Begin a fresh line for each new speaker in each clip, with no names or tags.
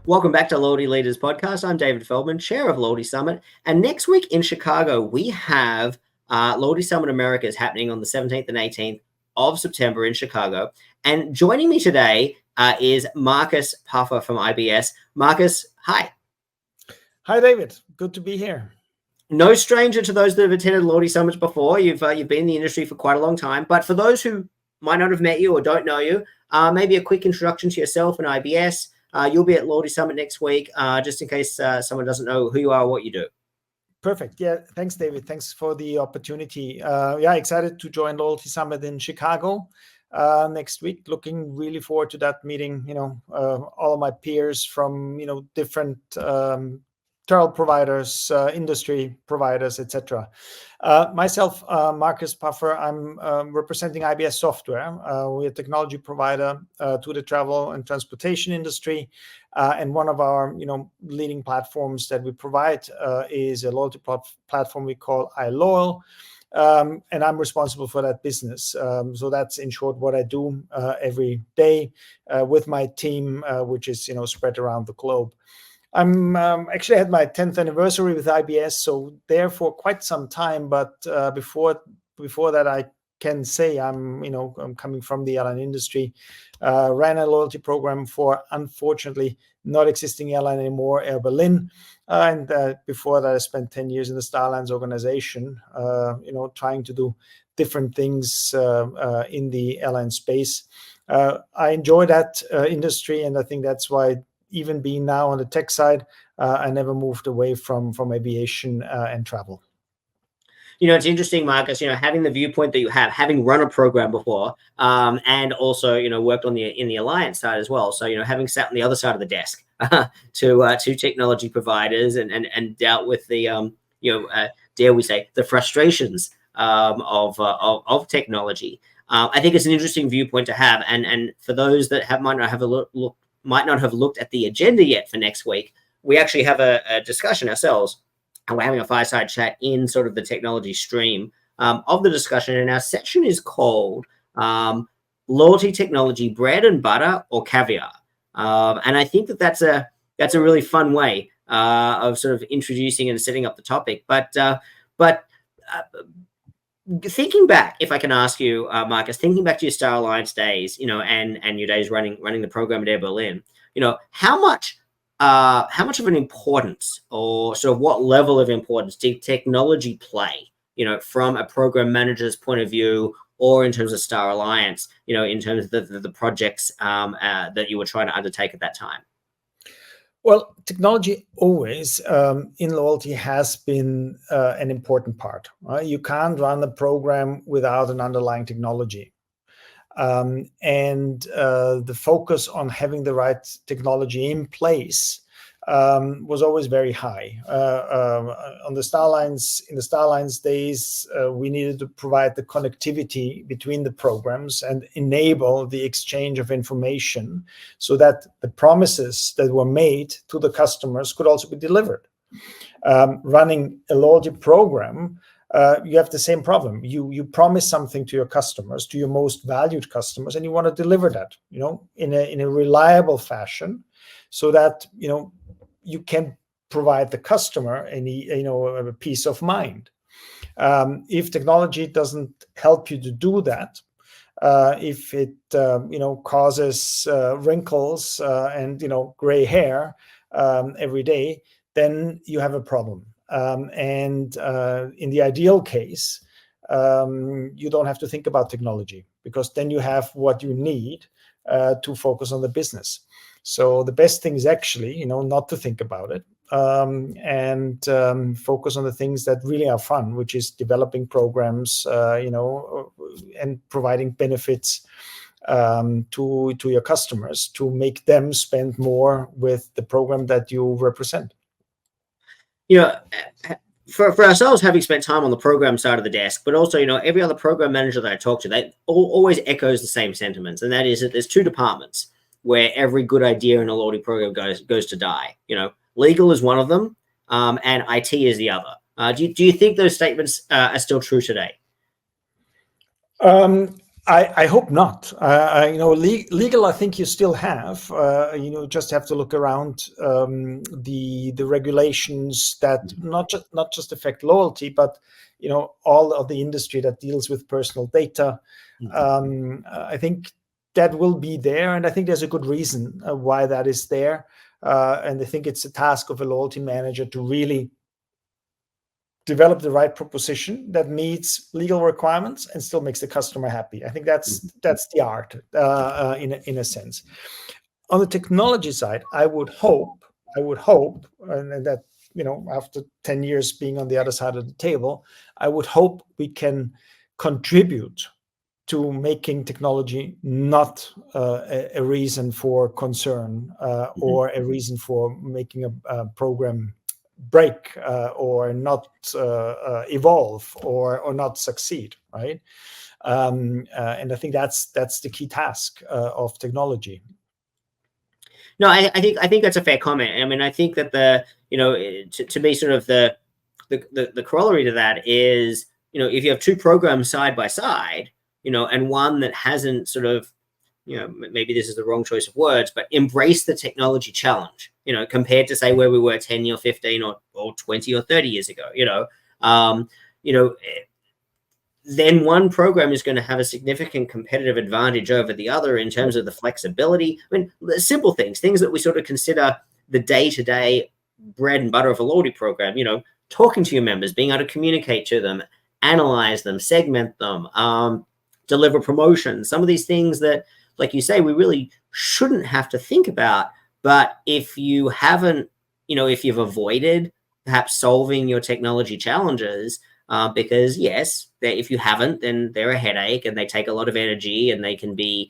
Welcome back to Loyalty Leaders Podcast. I'm David Feldman, chair of Loyalty Summit. And next week in Chicago, we have Loyalty Summit America is happening on the 17th and 18th of September in Chicago. And joining me today is Marcus Puffer from IBS. Marcus, hi.
Hi, David. Good to be here.
No stranger to those that have attended Loyalty Summits before. You've been in the industry for quite a long time. But for those who might not have met you or don't know you, maybe a quick introduction to yourself and IBS. You'll be at Loyalty Summit next week, just in case someone doesn't know who you are or what you do.
Perfect. Yeah, thanks, David. Thanks for the opportunity. Excited to join Loyalty Summit in Chicago next week. Looking really forward to that meeting. All of my peers from different travel providers, industry providers, etc. Myself, Marcus Puffer, I'm representing IBS Software. We're a technology provider to the travel and transportation industry. And one of our leading platforms that we provide is a loyalty platform we call iLoyal. And I'm responsible for that business. So that's in short what I do every day with my team, which is spread around the globe. I'm actually had my 10th anniversary with IBS, so there for quite some time. But before that, I can say I'm coming from the airline industry. Ran a loyalty program for, unfortunately, not existing airline anymore, Air Berlin. And before that, I spent 10 years in the Starlines organization, trying to do different things in the airline space. I enjoy that industry, and I think that's why, even being now on the tech side, I never moved away from aviation and travel.
It's interesting, Marcus, having the viewpoint that you have, having run a program before, and also, worked in the alliance side as well. So, having sat on the other side of the desk to technology providers and dealt with the, dare we say, the frustrations of technology. I think it's an interesting viewpoint to have. And for those that might not have looked at the agenda yet for next week, we actually have a discussion ourselves, and we're having a fireside chat in sort of the technology stream of the discussion. And our section is called Loyalty Technology, Bread and Butter or Caviar. And I think that's a really fun way of sort of introducing and setting up the topic. But thinking back, if I can ask you, Marcus, thinking back to your Star Alliance days, and your days running the program at Air Berlin, how much of an importance, or sort of what level of importance, did technology play, from a program manager's point of view, or in terms of Star Alliance, in terms of the projects that you were trying to undertake at that time?
Well, technology always in loyalty has been an important part. Right? You can't run a program without an underlying technology. And the focus on having the right technology in place was always very high. In the Starlines days, we needed to provide the connectivity between the programs and enable the exchange of information so that the promises that were made to the customers could also be delivered. Running a loyalty program, you have the same problem. You promise something to your customers, to your most valued customers, and you want to deliver that, in a reliable fashion, so that you can provide the customer a peace of mind. If technology doesn't help you to do that, if it causes wrinkles and gray hair every day, then you have a problem. And in the ideal case, you don't have to think about technology, because then you have what you need to focus on the business. So the best thing is actually, not to think about it and focus on the things that really are fun, which is developing programs, and providing benefits to your customers to make them spend more with the program that you represent.
For ourselves, having spent time on the program side of the desk, but also, every other program manager that I talk to, they always echoes the same sentiments. And that is that there's two departments where every good idea in a loyalty program goes to die. Legal is one of them, and IT is the other. Do you think those statements are still true today?
I hope not. Legal. I think you still have. Just have to look around the regulations that not just affect loyalty, but all of the industry that deals with personal data. I think that will be there, and I think there's a good reason why that is there. And I think it's a task of a loyalty manager to really develop the right proposition that meets legal requirements and still makes the customer happy. I think that's the art in a sense. On the technology side, I would hope, and that after 10 years being on the other side of the table, I would hope we can contribute to making technology not a reason for concern or a reason for making a program break or not evolve or not succeed, right? And I think that's the key task of technology.
No, I think that's a fair comment. I mean, I think that to be sort of the corollary to that is, if you have two programs side by side, and one that hasn't sort of, maybe this is the wrong choice of words, but embrace the technology challenge, compared to say where we were 10 or 15 or 20 or 30 years ago, then one program is going to have a significant competitive advantage over the other in terms of the flexibility. I mean, the simple things that we sort of consider the day-to-day bread and butter of a loyalty program, talking to your members, being able to communicate to them, analyze them, segment them, deliver promotions, some of these things that, like you say, we really shouldn't have to think about. But if you haven't, if you've avoided perhaps solving your technology challenges, because yes, if you haven't, then they're a headache and they take a lot of energy and they can be,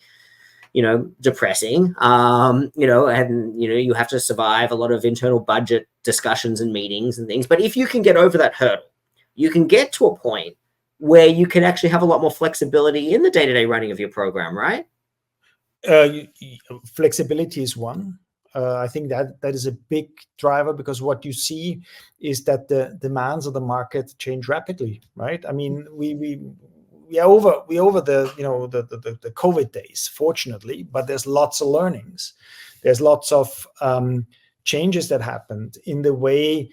depressing, and, you have to survive a lot of internal budget discussions and meetings and things. But if you can get over that hurdle, you can get to a point where you can actually have a lot more flexibility in the day-to-day running of your program, right?
Flexibility is one. I think that is a big driver, because what you see is that the demands of the market change rapidly, right? I mean, we are over the the COVID days, fortunately, but there's lots of learnings. There's lots of changes that happened in the way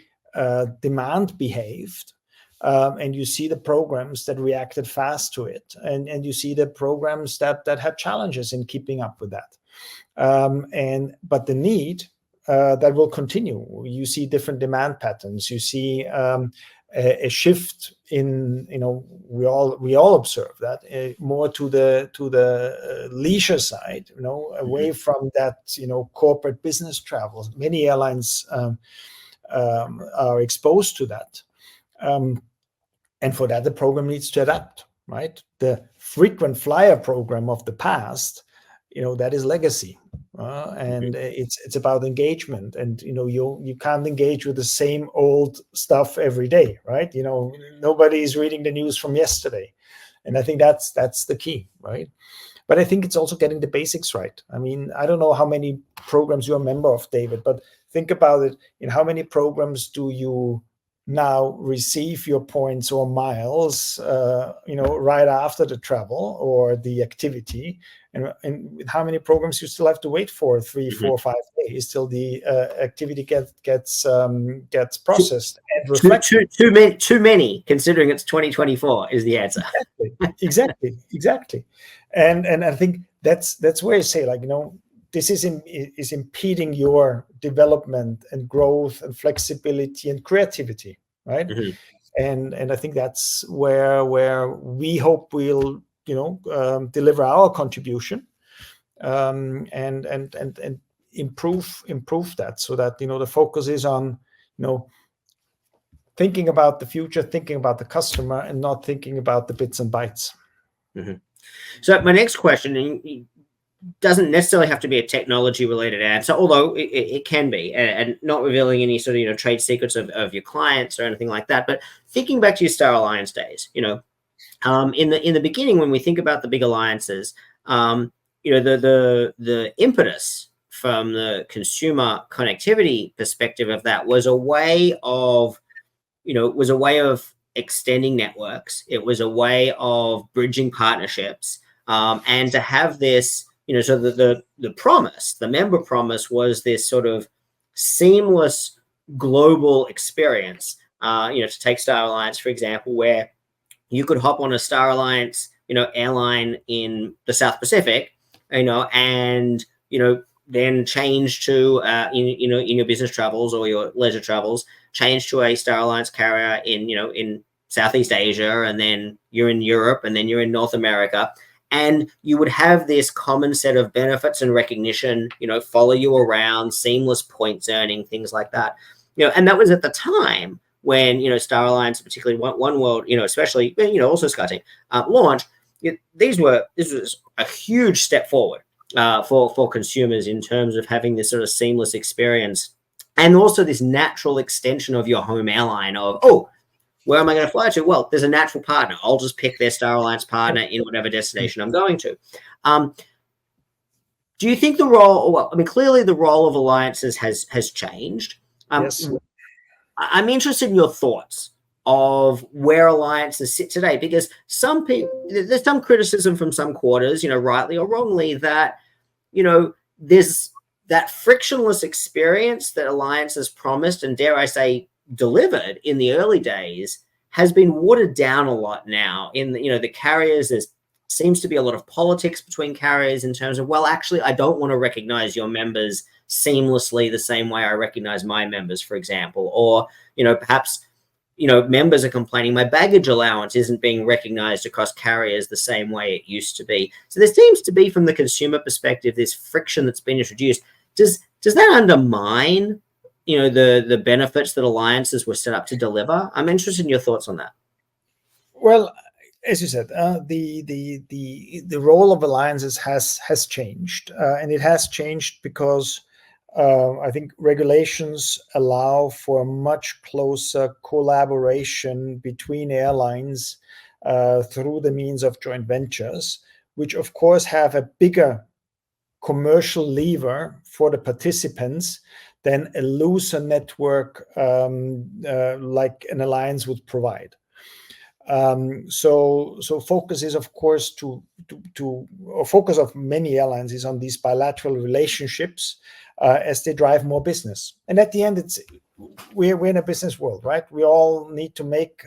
demand behaved. And you see the programs that reacted fast to it, and you see the programs that had challenges in keeping up with that. But the need that will continue. You see different demand patterns. You see a shift in, we all observe that more to the leisure side, away from that, corporate business travel. Many airlines are exposed to that. And for that, the program needs to adapt, right? The frequent flyer program of the past, that is legacy. And it's about engagement, and you can't engage with the same old stuff every day, right? Nobody is reading the news from yesterday, and I think that's the key, right? But I think it's also getting the basics right. I mean, I don't know how many programs you're a member of, David, but think about it. In how many programs do you now receive your points or miles, right after the travel or the activity, and with how many programs you still have to wait for 3, 4, 5 days till the activity gets processed and reflected.
Too many, considering it's 2024, is the answer.
Exactly. And I think that's where I say, this is impeding your development and growth and flexibility and creativity, right? And I think that's where we hope we'll deliver our contribution, and improve that, so that the focus is on thinking about the future, thinking about the customer, and not thinking about the bits and bytes.
So my next question doesn't necessarily have to be a technology related answer, although it can be, and not revealing any sort of trade secrets of your clients or anything like that. But thinking back to your Star Alliance days, in the beginning, when we think about the big alliances, the impetus from the consumer connectivity perspective of that was a way of extending networks. It was a way of bridging partnerships. And to have this, so the promise, the member promise was this sort of seamless global experience. To take Star Alliance, for example, where you could hop on a Star Alliance, airline in the South Pacific, and then change to in your business travels or your leisure travels, change to a Star Alliance carrier in Southeast Asia, and then you're in Europe, and then you're in North America, and you would have this common set of benefits and recognition, follow you around, seamless points earning, things like that. And that was at the time when Star Alliance, particularly One World, especially also SkyTeam, launched. This was a huge step forward for consumers in terms of having this sort of seamless experience, and also this natural extension of your home airline of, oh, where am I going to fly to? Well, there's a natural partner. I'll just pick their Star Alliance partner in whatever destination I'm going to. Do you think the role? Well, I mean, clearly the role of alliances has changed.
Yes.
I'm interested in your thoughts of where alliances sit today, because some people, there's some criticism from some quarters, rightly or wrongly, that there's that frictionless experience that alliances promised and, dare I say, delivered in the early days has been watered down a lot now. In the carriers, there seems to be a lot of politics between carriers in terms of, well, actually, I don't want to recognize your members seamlessly the same way I recognize my members, for example, or perhaps members are complaining my baggage allowance isn't being recognized across carriers the same way it used to be. So there seems to be, from the consumer perspective, this friction that's been introduced. Does that undermine the benefits that alliances were set up to deliver? I'm interested in your thoughts on that.
Well, as you said, the role of alliances has changed, and it has changed because I think regulations allow for a much closer collaboration between airlines through the means of joint ventures, which of course have a bigger commercial lever for the participants than a looser network like an alliance would provide. So focus is, of course, focus of many airlines is on these bilateral relationships as they drive more business. And at the end, we're in a business world, right? We all need to make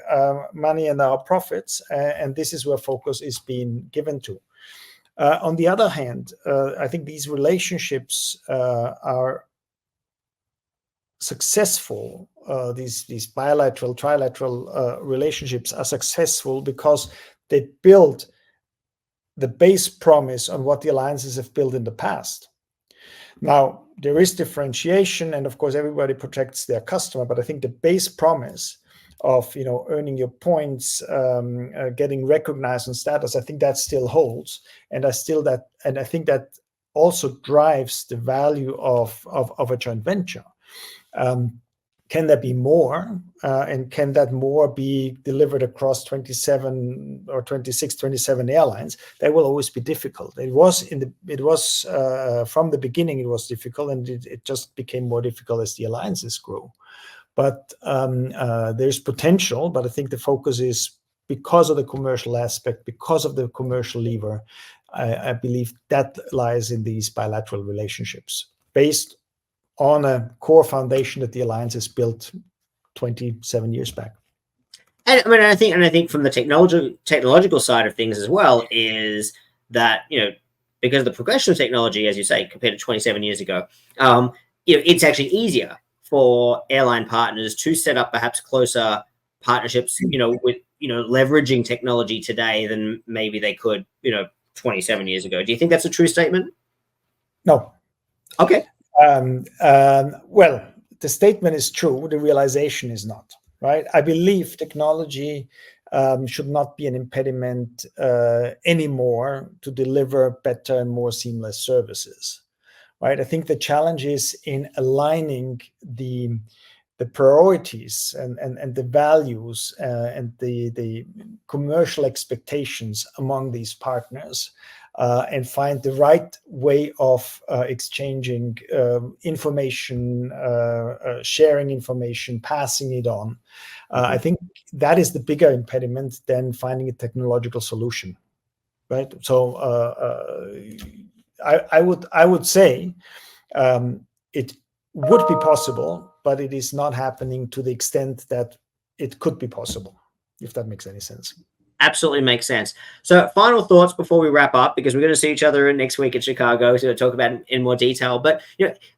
money and our profits, and this is where focus is being given to. On the other hand, I think these relationships are successful. These bilateral, trilateral relationships are successful because they build the base promise on what the alliances have built in the past. Now, there is differentiation, and of course, everybody protects their customer. But I think the base promise of earning your points, getting recognized on status, I think that still holds, and I think that also drives the value of a joint venture. Can there be more, and can that more be delivered across 27 or 26, 27 airlines? That will always be difficult. It was from the beginning, it was difficult, and it just became more difficult as the alliances grew. But there's potential, but I think the focus is, because of the commercial aspect, because of the commercial lever, I believe that lies in these bilateral relationships based on a core foundation that the alliance has built 27 years back.
And I think from the technological side of things as well, is that because of the progression of technology, as you say, compared to 27 years ago, it's actually easier for airline partners to set up perhaps closer partnerships, with leveraging technology today than maybe they could 27 years ago. Do you think that's a true statement?
No.
Okay.
Well, the statement is true. The realization is not, right? I believe technology should not be an impediment anymore to deliver better and more seamless services, right? I think the challenge is in aligning the priorities and the values and the commercial expectations among these partners, and find the right way of exchanging information, sharing information, passing it on. I think that is the bigger impediment than finding a technological solution. right? So I would say it would be possible, but it is not happening to the extent that it could be possible, if that makes any sense.
Absolutely makes sense. So, final thoughts before we wrap up, because we're going to see each other next week in Chicago to talk about it in more detail. But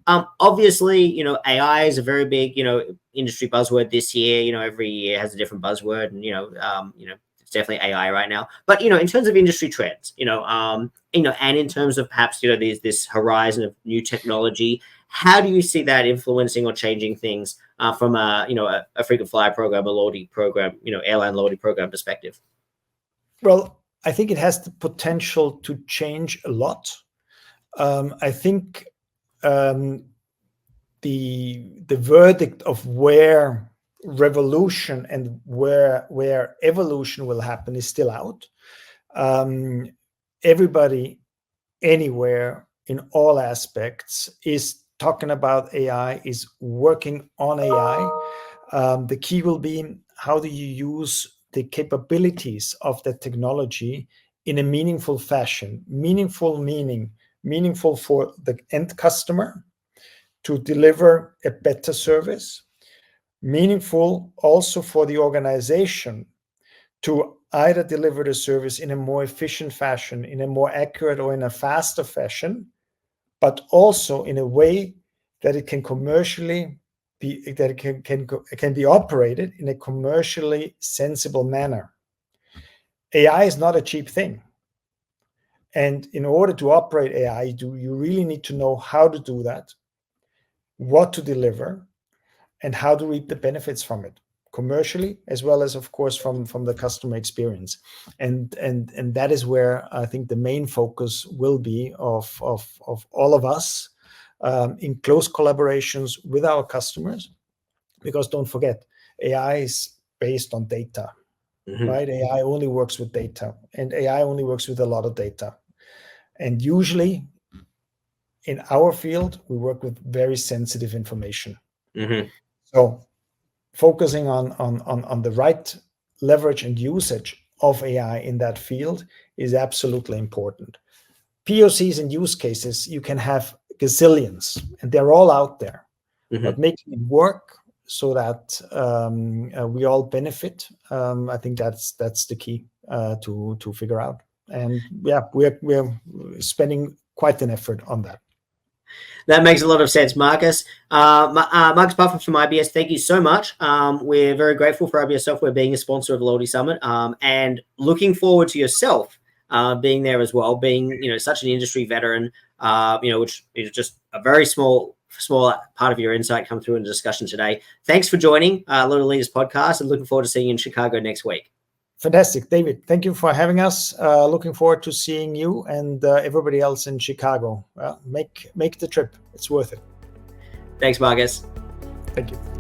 obviously, AI is a very big, industry buzzword this year. Every year has a different buzzword, and it's definitely AI right now. But in terms of industry trends, and in terms of perhaps this horizon of new technology, how do you see that influencing or changing things from a frequent flyer program, a loyalty program, airline loyalty program perspective?
Well, I think it has the potential to change a lot. I think the verdict of where revolution and where evolution will happen is still out. Everybody, anywhere, in all aspects, is talking about AI, is working on AI. The key will be, how do you use the capabilities of the technology in a meaningful fashion? Meaningful meaning, meaningful for the end customer to deliver a better service, meaningful also for the organization to either deliver the service in a more efficient fashion, in a more accurate or in a faster fashion, but also in a way that it can commercially be, that it can be operated in a commercially sensible manner. AI is not a cheap thing. And in order to operate AI, you really need to know how to do that, what to deliver, and how to reap the benefits from it, commercially, as well as, of course, from the customer experience. And that is where I think the main focus will be of all of us, in close collaborations with our customers, because don't forget, AI is based on data, right? AI only works with data, and AI only works with a lot of data. And usually in our field, we work with very sensitive information. So focusing on the right leverage and usage of AI in that field is absolutely important. POCs and use cases, you can have gazillions, and they're all out there. But making it work so that we all benefit, I think that's the key to figure out. And yeah, we're spending quite an effort on that.
That makes a lot of sense, Marcus. Marcus Buffer from IBS, thank you so much. We're very grateful for IBS Software being a sponsor of the Loyalty Summit, and looking forward to yourself being there as well, being such an industry veteran, which is just a very small part of your insight come through in the discussion today. Thanks for joining Little Leaders Podcast, and looking forward to seeing you in Chicago next week.
Fantastic, David. Thank you for having us. Looking forward to seeing you and everybody else in Chicago. Make the trip. It's worth it.
Thanks, Marcus.
Thank you.